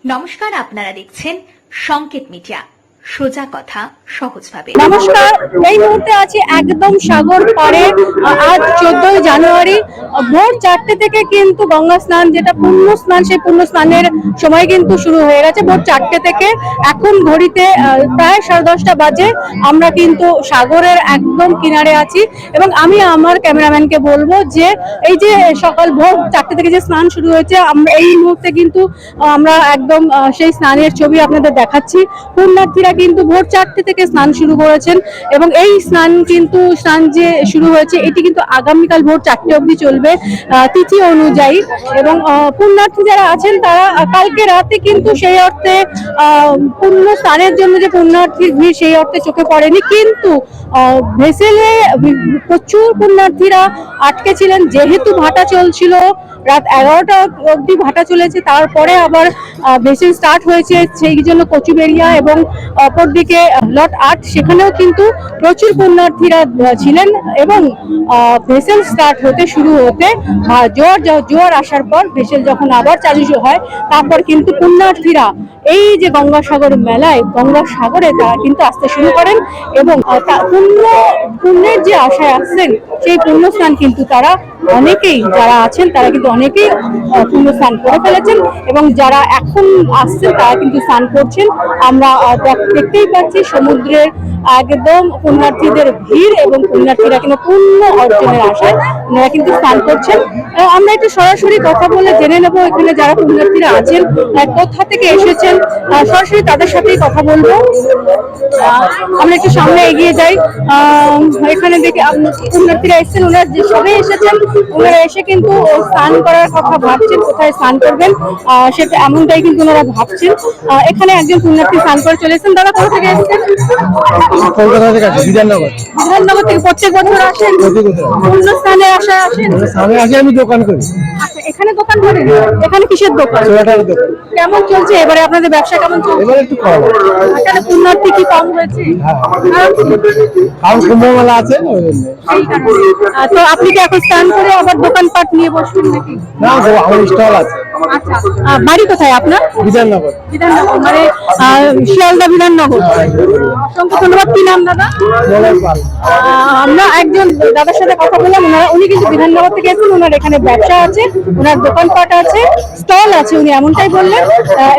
নমস্কার, আপনারা দেখছেন সংকেত মিডিয়া, সোজা কথা সহজভাবে। নমস্কার, এই মুহূর্তে আছি একদম সাগর পাড়ে। আজ 14 জানুয়ারি ভোর 4টে থেকে কিন্তু গঙ্গা স্নান, যেটা পুণ্য স্নান, সেই পুণ্য স্নানের সময় কিন্তু শুরু হয়ে গেছে ভোর 4টে থেকে। এখন ঘড়িতে প্রায় 10:30 বাজে। আমরা কিন্তু সাগরের একদম কিনারে আছি এবং আমি আমার ক্যামেরাম্যানকে বলবো যে এই যে সকাল ভোর 4টে থেকে যে স্নান শুরু হয়েছে, আমরা এই মুহূর্তে কিন্তু আমরা একদম সেই স্নানের ছবি আপনাদের দেখাচ্ছি। পুণ্যার্থীরা কিন্তু ভোর 4টে থেকে স্নান শুরু করেছেন এবং এই স্নান যে শুরু হয়েছে এটি কিন্তু আগামীকাল ভোর 4টে অবধি চলবে তিথি অনুযায়ী। এবং পুণ্যার্থী যারা আছেন তারা কালকে রাতে কিন্তু সেই অর্থে পুণ্য স্নানের জন্য যে পুণ্যার্থীর ভিড় সেই অর্থে চোখে পড়েনি, কিন্তু ভেসেলে প্রচুর পুণ্যার্থীরা আটকে ছিলেন যেহেতু ভাটা চলছিল। রাত 11টা অবধি ভাটা চলেছে, তারপরে আবার ভেসেল স্টার্ট হয়েছে, সেই জন্য কচুবেড়িয়া এবং অপরদিকে লট 8 সেখানেও কিন্তু প্রচুর পুণ্যার্থীরা ছিলেন। এবং ভেসেল স্টার্ট হতে জোয়ার আসার পর ভেসেল যখন আবার চালু হয়, তারপর কিন্তু পুণ্যার্থীরা এই যে গঙ্গাসাগর মেলায় গঙ্গাসাগরে তারা কিন্তু আসতে শুরু করেন এবং পুণ্যের যে আশায় আসছেন সেই পুণ্য স্নান কিন্তু তারা অনেকেই যারা আছেন তারা কিন্তু অনেকেই পুণ্য স্নান করে ফেলেছেন এবং যারা এখন আসছেন তারা কিন্তু স্নান করছেন। আমরা দেখতেই পাচ্ছি সমুদ্রের একদম পুণ্যার্থীদের ভিড় এবং পুণ্যার্থীরা কিন্তু পুণ্য অর্জনের আশায় ওনারা কিন্তু স্নান করছেন। আমরা একটু সরাসরি কথা বলে জেনে নেব এখানে যারা পুণ্যার্থীরা আছেন কোথা থেকে এসেছেন, সরাসরি তাদের সাথেই কথা বলবো। আমরা একটু সামনে এগিয়ে যাই। এখানে দেখে পুণ্যার্থীরা এসেছেন, ওনারা যে সবাই এসেছেন, ওনারা এসে কিন্তু স্নান করার কথা ভাবছেন, কোথায় স্নান করবেন সেটা এমনটাই কিন্তু ওনারা ভাবছেন। এখানে একজন পুণ্যার্থী স্নান করে চলে এসেছেন। দাদা কোথা থেকে এসেছেন? কলকাতা থেকে আসি, বিধাননগর। বিধাননগর থেকে প্রত্যেক বছর আসেন? পুণ্য স্নানে আশায় আসেন? স্নানে আসি, আমি দোকান করি। আচ্ছা, এখানে দোকান করেন? এখানে কিসের দোকান? সোয়েটারের দোকান। কেমন চলছে এবারে আপনাদের ব্যবসা, কেমন চলছে? এবার একটু কম। এখানে পুণ্যার্থী কি কম হয়েছে? কারণ কুম্ভ মেলা আছে ওই জন্য। সেই কারণে। তো আপনি কি এখন স্নান করে আবার দোকানপাট নিয়ে বসবেন নাকি? না, আমার স্টল আছে। আচ্ছা, বাড়ি কোথায় আপনার? বিধাননগর। বিধাননগর মানে শিয়ালদা বিধাননগর। অসংখ্য ধন্যবাদ। কি নাম দাদা? আমরা একজন দাদার সাথে কথা বললাম, উনি কিন্তু বিধাননগর থেকে এসেছেন, ওনার এখানে ব্যবসা আছে, ওনার দোকানপাট আছে, স্টল আছে, উনি এমনটাই বললেন।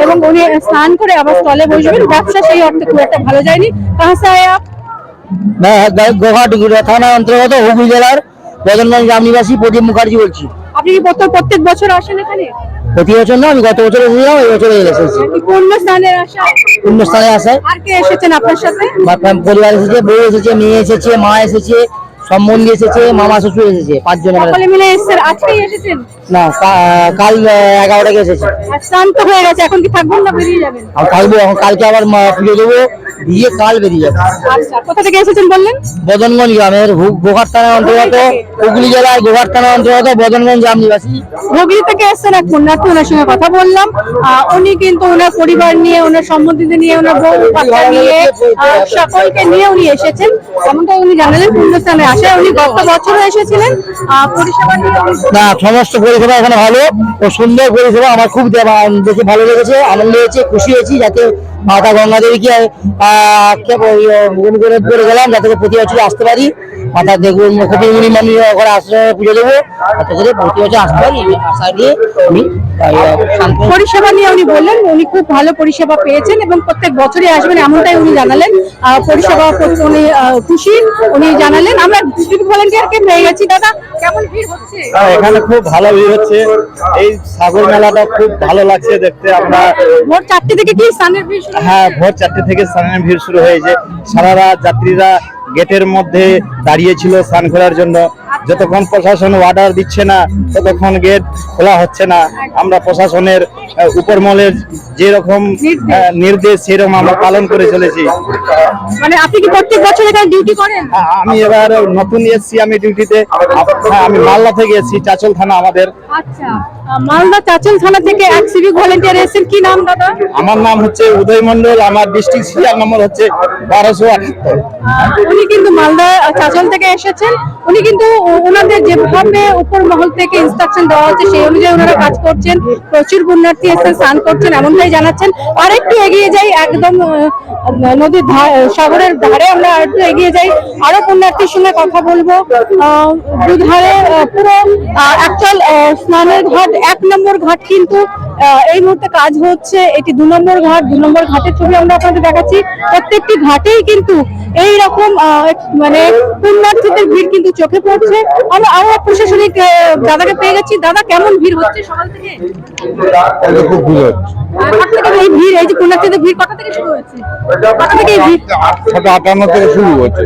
এবং উনি স্নান করে আবার স্টলে বসবেন। ব্যবসা সেই অর্থে খুব একটা ভালো যায়নি। কাহা সে আয়ে আপ? গোঘাট থানা অন্তর্গত হুগলি জেলার বদনগঞ্জ গ্রাম নিবাসী প্রদীপ মুখার্জি বলছি। আপনি কি প্রত্যেক বছর আসেন এখানে? প্রতি বছর না, আমি গত বছর এসেছিলাম, এই বছর এসেছি। পুণ্য স্নানের আশায়? পুণ্য স্থানে আসে। আর কে এসেছেন আপনার সাথে? পরিবার এসেছে, বউ এসেছে, মেয়ে এসেছে, মা এসেছে, সম্বন্ধী এসেছে, মামা শ্বশুর এসেছে, 5 জন সকলে মিলে এসেছেন। আজকেই এসেছেন? না, কাল 11টাকে এসেছে। স্নান তো হয়ে গেছে, এখন কি থাকবেন না বেরিয়ে যাবেন? আমি থাকবো, এখন কালকে আবার পুজো দেবো, দিয়ে কাল বেরিয়ে যাবো। আচ্ছা, কোথা থেকে এসেছেন বললেন? বদনগঞ্জ গ্রামের, গোঘাট থানার অন্তর্গত, হুগলি জেলায় গোঘাট থানার অন্তর্গত বদনগঞ্জ গ্রাম নিবাসী। হুগলি থেকে এসেছেন এক পুণ্যার্থী, ওনার সঙ্গে কথা বললাম। উনি কিন্তু ওনার পরিবার নিয়ে, ওনার সম্বন্ধীদের নিয়ে, ওনার বউ বাচ্চা নিয়ে, সকলকে নিয়ে উনি এসেছেন, এমনটা উনি জানালেন। পুণ্যস্থানে আসায় উনি গত বছরও এসেছিলেন। পরিষেবা নিয়ে না, সমস্ত পরিষেবা এখানে ভালো ও সুন্দর পরিষেবা। আমার খুব দেখে ভালো লেগেছে, আনন্দ হয়েছে, খুশি হয়েছি। যাতে মাতা গঙ্গা দেবীকে করে গেলাম, যাতে প্রতি বছর আসতে পারি। মাতা দেখুন মুনি মানি ঘরে আশ্রমে পুজো দেবো, যাতে করে প্রতি বছর আসতে পারি। আশা দিয়ে আমি পরিষেবা নিয়ে উনি বললেন উনি খুব ভালো পরিষেবা পেয়েছেন এবং প্রত্যেক বছরই আসবেন, এমনটাই উনি জানালেন। পরিষেবা উনি খুশি, উনি জানালেন। আমরা সিভিক ভলেন্টিয়ারকে পেয়ে গেছি। দাদা, কেমন ভিড় হচ্ছে? এখানে খুব ভালো ভিড় হচ্ছে। এই সাগর মেলাটা খুব ভালো লাগছে দেখতে। আমরা ভোর 4টে থেকে কি স্নানের ভিড়? হ্যাঁ, ভোর 4টে থেকে স্নানের ভিড় শুরু হয়েছে। সারা রাত যাত্রীরা গেটের মধ্যে দাঁড়িয়েছিল স্নান করার জন্য। যতক্ষণ প্রশাসন অর্ডার দিচ্ছে না ততক্ষণ গেট খোলা হচ্ছে না। আমরা প্রশাসনের উপরমহলের যেরকম নির্দেশ সেরকম আমরা পালন করে চলেছি। মানে আপনি কি প্রত্যেক বছর এখানে ডিউটি করেন? আমি এবার নতুন এসেছি, আমি ডিউটিতে। আমি মালদা থেকে এসেছি, চাচল থানা আমাদের। আচ্ছা, মালদা চাচল থানা থেকে এক সিভিক ভলেন্টিয়ার এসেছেন। কি নাম দাদা? আমার নাম হচ্ছে উদয় মন্ডল, আমার ডিস্ট্রিক্ট সিরিয়াল নম্বর হচ্ছে 1278। উনি কিন্তু মালদা চাচল থেকে এসেছেন। উনি কিন্তু ওনাদের যেভাবে উপর মহল থেকে ইনস্ট্রাকশন দেওয়া হচ্ছে সেই অনুযায়ী ওনারা কাজ করছেন, প্রচুর পুণ্যার্থী এসে স্নান করছেন এমনটাই জানাচ্ছেন। আর একটু এগিয়ে যাই, একদম নদীর সাগরের ধারে আমরা একটু এগিয়ে যাই, আরো পুণ্যার্থীর সঙ্গে কথা বলবো। দুধারে পুরো অ্যাকচুয়াল স্নানের ঘাট 1 নম্বর ঘাট কিন্তু এই মুহূর্তে কাজ হচ্ছে, এটি 2 নম্বর ঘাট। 2 নম্বর ঘাটের ছবি আমরা আপনাদের দেখাচ্ছি। প্রত্যেকটি ঘাটেই কিন্তু এই রকম মানে পুণ্যার্থীদের ভিড় কিন্তু চোখে পড়ছে। আমরা আরো প্রশাসনিক দাদাকে পেয়ে গেছি। দাদা, কেমন ভিড় হচ্ছে সকাল থেকে? খুব ভিড় হচ্ছে। কটা থেকে এই ভিড়, এই যে পুণ্যার্থীদের ভিড় কটা থেকে শুরু হয়েছে? কটা থেকে এই ভিড়? 6:58 থেকে শুরু হচ্ছে।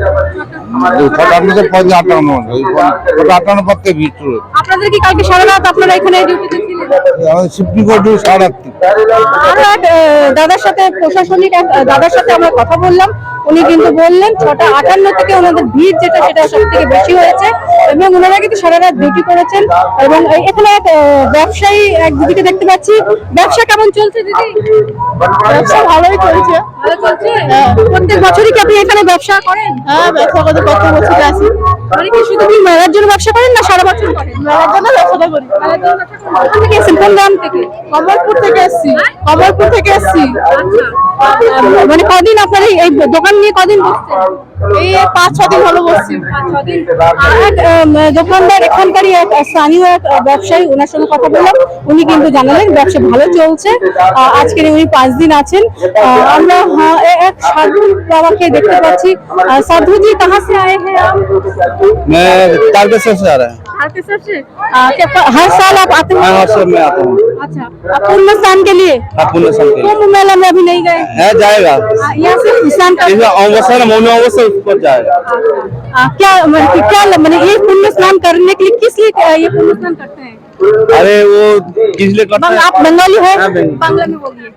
6:58 থেকে 58 পর থেকে ভিড় শুরু হচ্ছে। আপনাদের কি কালকে সারা রাত আপনারা এখানে ডিউটিতে ছিলেন? আমাদের শিফটিং করে সারা রাত্রি। আরো এক দাদার সাথে, প্রশাসনিক এক দাদার সাথে আমরা কথা বললাম। উনি কিন্তু বললেন 6:58 থেকে ওনাদের ভিড় যেটা সেটা সব থেকে বেশি হয়েছে এবং ওনারা কিন্তু সারা রাত ডিউটি করেছেন। এবং এখানে এক ব্যবসায়ী এক দিদিকে দেখতে পাচ্ছি। ব্যবসা কেমন চলছে দিদি? ব্যবসা ভালোই চলছে। ভালো চলছে? প্রত্যেক বছরই কি আপনি এখানে ব্যবসা করেন? হ্যাঁ, ব্যবসা করতে প্রত্যেক বছর আসি। মানে কি শুধু কি মেলার জন্য ব্যবসা করেন না সারা বছর করেন? মেলার জন্য ব্যবসাটা করি। মেলার জন্য ব্যবসা করেন। কোথা থেকে এসেছেন? কোন গ্রাম থেকে? কমলপুর থেকে এসেছি। কমলপুর থেকে এসেছি। আচ্ছা, মানে কদিন আপনার এই দোকান নিয়ে কদিন বসছেন? এই 5-6 দিন হলো বসছি। 5-6 দিন। দোকানদার এখানকারই এক স্থানীয় এক ব্যবসায়ী, ওনার সঙ্গে কথা বললাম। উনি কিন্তু জানালেন ব্যবসা ভালো চলছে। আজকে উনি 5 দিন আছেন। আমরা এক সাধু বাবাকে দেখতে পাচ্ছি। साधु जी कहाँ से आए हैं आप? मैं तारकेश्वर से आ रहा है। तारकेश्वर से? हर साल आप आते हैं? हर साल मैं आता हूँ। अच्छा, पुण्य स्नान के लिए? पुण्य स्नान के लिए। कुंभ मेला में अभी नहीं गए? है जाएगा। यहाँ से स्नान कर अवसर मौन अवसर ऊपर जाएगा। क्या मैंने ये पुण्य स्नान करने के लिए किस लिए ये पुण्य स्नान करते हैं? अरे वो किस लिए करते हैं? आप बंगाली है? हाँ, बंगाली। बांग्ला में बोलिए।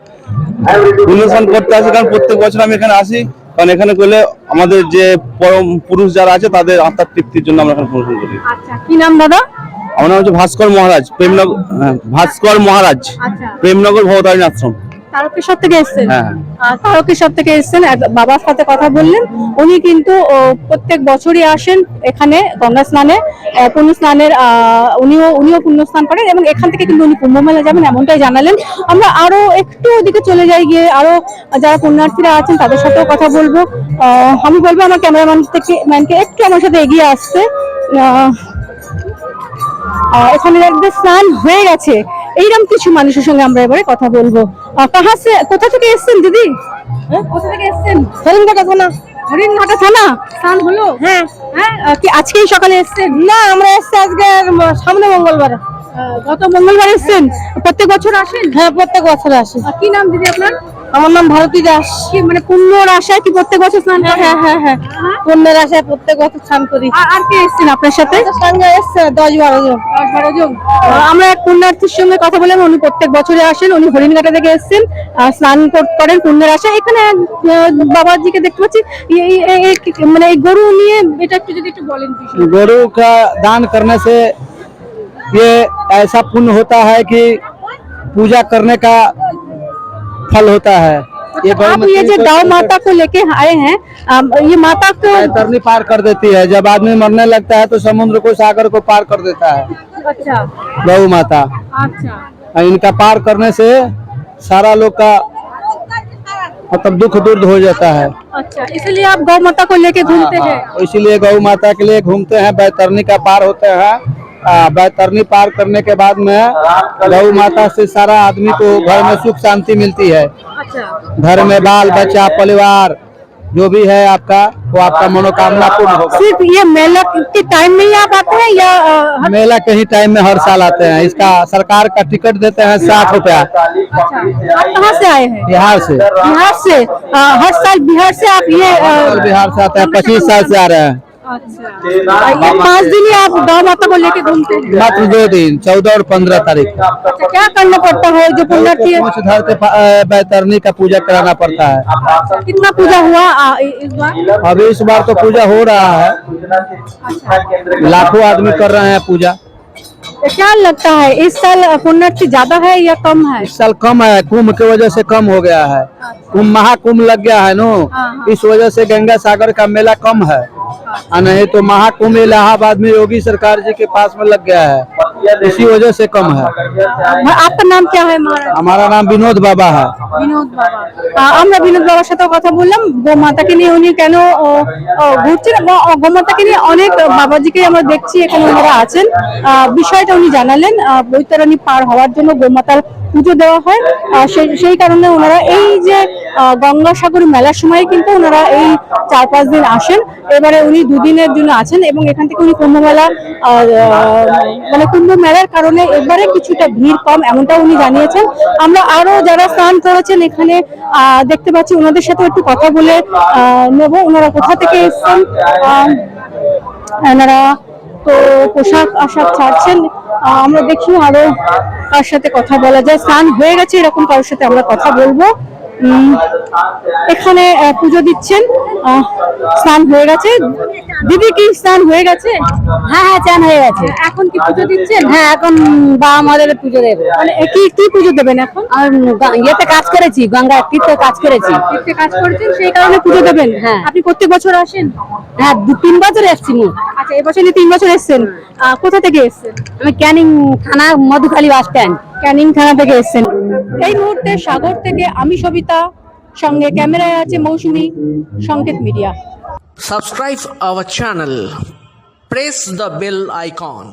পুণ্য স্নান করতে আসি কারণ প্রত্যেক বছর আমি এখানে আসি, কারণ এখানে করলে আমাদের যে পরম পুরুষ যারা আছে তাদের আত্মার তৃপ্তির জন্য আমরা এখানে পুণ্য করি। আচ্ছা, কি নাম দাদা? আমার নাম হচ্ছে ভাস্কর মহারাজ, প্রেমনগর। ভাস্কর মহারাজ, আচ্ছা, প্রেমনগর ভবতারিণী আশ্রম। তারকেশ্বর থেকে এসেছেন? হ্যাঁ। তারকেশ্বর থেকে এসেছেন। এক বাবার সাথে কথা বললেন। উনি কিন্তু প্রত্যেক বছরই আসেন এখানে গঙ্গা স্নানে, পুণ্য স্নানের। উনিও পুণ্য স্নান করেন এবং এখান থেকে কিন্তু উনি কুম্ভ মেলা যাবেন এমনটাই জানালেন। আমরা আরো একটু ওদিকে চলে যাই, গিয়ে আরো যারা পুণ্যার্থীরা আছেন তাদের সাথেও কথা বলবো। আমি বলবো আমার ক্যামেরাম্যানকে একটু আমার সাথে এগিয়ে আসতে। এখানে একদম স্নান হয়ে গেছে। এইরকম কিছু মানুষের সঙ্গে আমরা এবারে কথা বলবো। কোথা থেকে এসেছেন দিদি? কোথা থেকে এসেছেন? হরিণঘাটা থানা। হরিণঘাটা থানা? স্নান হলো? হ্যাঁ। কি আজকেই সকালে এসেছেন? না, আমরা এসেছি আজকে সামনে মঙ্গলবার। গত মঙ্গলবার এসেছেন? প্রত্যেক বছর আসেন? হ্যাঁ, প্রত্যেক বছর আসি। কি নাম দিদি আপনার? আমার নাম ভারতী দাস। কি মানে পুণ্যর আশায় কি প্রত্যেক বছর স্নান? হ্যাঁ, পুণ্যের আশায় প্রত্যেক বছর স্নান করি। আর কে এসেছেন আপনার সাথে? সঙ্গে এসছে 10-12 জন। 10-12 জন। আমরা এক পুণ্যার্থীর সঙ্গে কথা বললাম। উনি প্রত্যেক বছরে আসেন। উনি হরিণঘাটা থেকে এসেছেন, স্নান করেন পুণ্যের আশায়। এখানে বাবাজিকে দেখতে পাচ্ছি। মানে এই গরু নিয়ে এটা যদি একটু বলেন। गरु का दान करने से ये ऐसा पुण्य होता है कि पूजा करने का फल होता है। आप ये जो गौ माता को लेके आए हैं, ये माता को तरनी पार कर देती है। जब आदमी मरने लगता है तो समुद्र को, सागर को पार कर देता है अच्छा गौ माता। अच्छा, इनका पार करने से सारा लोग का मतलब दुख दूर हो जाता है। अच्छा, इसलिए आप गौ माता को लेके घूमते हैं? इसीलिए गौ माता के लिए घूमते हैं। बैतरनी का पार होते हैं। बैतरनी पार करने के बाद में गौ माता से सारा आदमी को घर में सुख शांति मिलती है। अच्छा, घर में बाल बच्चा परिवार जो भी है आपका, वो आपका मनोकामना पूर्ण होगा। सिर्फ ये मेला के टाइम में ही आप आते हैं या मेला के ही टाइम में हर साल आते हैं। इसका सरकार का टिकट देते हैं 60 रुपया। अच्छा, आप कहाँ से आए हैं? बिहार से। बिहार से? हर साल बिहार से आप ये बिहार से आते हैं। 25 साल से आ रहे हैं। अच्छा, ये 5 दिन ही आप गौ माता को लेके घूमते हैं? मात्र 2 दिन, 14 और 15 तारीख। अच्छा, क्या करना पड़ता है जो पुण्यार्थी है? कुछ धर के बैतरनी का पूजा कराना पड़ता है। अच्छा, कितना पूजा हुआ इस बार? अभी इस बार तो पूजा हो रहा है, लाखों आदमी कर रहे हैं पूजा। तो क्या लगता है इस साल पुण्यार्थी ज्यादा है या कम है? इस साल कम है, कुंभ की वजह से कम हो गया है। कुंभ महाकुंभ लग गया है नो, इस वजह से गंगा सागर का मेला कम है। और नहीं तो महाकुंभ इलाहाबाद में योगी सरकार जी के पास में लग गया है, इसी वजह से कम है। আপনার নাম क्या है महाराज? हमारा नाम विनोद बाबा है। বিনোদ বাবা। আমরা বিনোদ বাবার সাথে কথা বললাম গোমাতাকে নিয়ে, উনি কেন ঘুরছেন, গোমাতাকে নিয়ে অনেক বাবাজিকে আমরা দেখছি এখানে ওনারা আছেন। বিষয়টা উনি জানালেন বৈতরণী পার হওয়ার জন্য গোমাতার পুজো দেওয়া হয়, সেই কারণে ওনারা এই যে গঙ্গাসাগর মেলার সময় কিন্তু ওনারা এই 4-5 দিন আসেন। এবারে উনি 2 দিনের জন্য আছেন এবং এখান থেকে উনি কুম্ভ মেলা মানে কুম্ভ মেলার কারণে এবারে কিছুটা ভিড় কম এমনটা উনি জানিয়েছেন। আমরা আরো যারা স্নান করেছেন এখানে দেখতে পাচ্ছি, ওনাদের সাথে একটু কথা বলে নেব। ওনারা কোথা থেকে এসেছেন, ওনারা তো পোশাক আশাক ছাড়ছেন। আমরা দেখি আরো কার সাথে কথা বলা যায়, স্নান হয়ে গেছে এরকম কারোর সাথে আমরা কথা বলবো। এখানে পুজো দিচ্ছেন, স্নান হয়ে গেছে। দিদি কি স্নান হয়ে গেছে? হ্যাঁ হ্যাঁ, চান হয়ে গেছে। এখন কি পুজো দিচ্ছেন? হ্যাঁ, এখন বাবা মাদের পুজো দেবো। মানে কি কি পুজো দেবেন এখন? আর ইয়েতে কাজ করেছি, গঙ্গা তীর্থে কাজ করেছি। দেখতে কাজ করছেন, সেই কারণে পুজো দেবেন। হ্যাঁ। আপনি প্রত্যেক বছর আসেন? হ্যাঁ, 2-3 বছর এসছি মু। আচ্ছা, এবছর 3 বছর এসেছেন। কোথা থেকে এসেছেন? আমি ক্যানিং থানা, মধুখালী বাস স্ট্যান্ড। ক্যানিং থানা থেকে এসেছেন। এই মুহূর্তে সাগর থেকে আমি সবিতা, সঙ্গে ক্যামেরায় আছে মৌসুমী, সংকেত media. Subscribe our channel. Press the bell icon.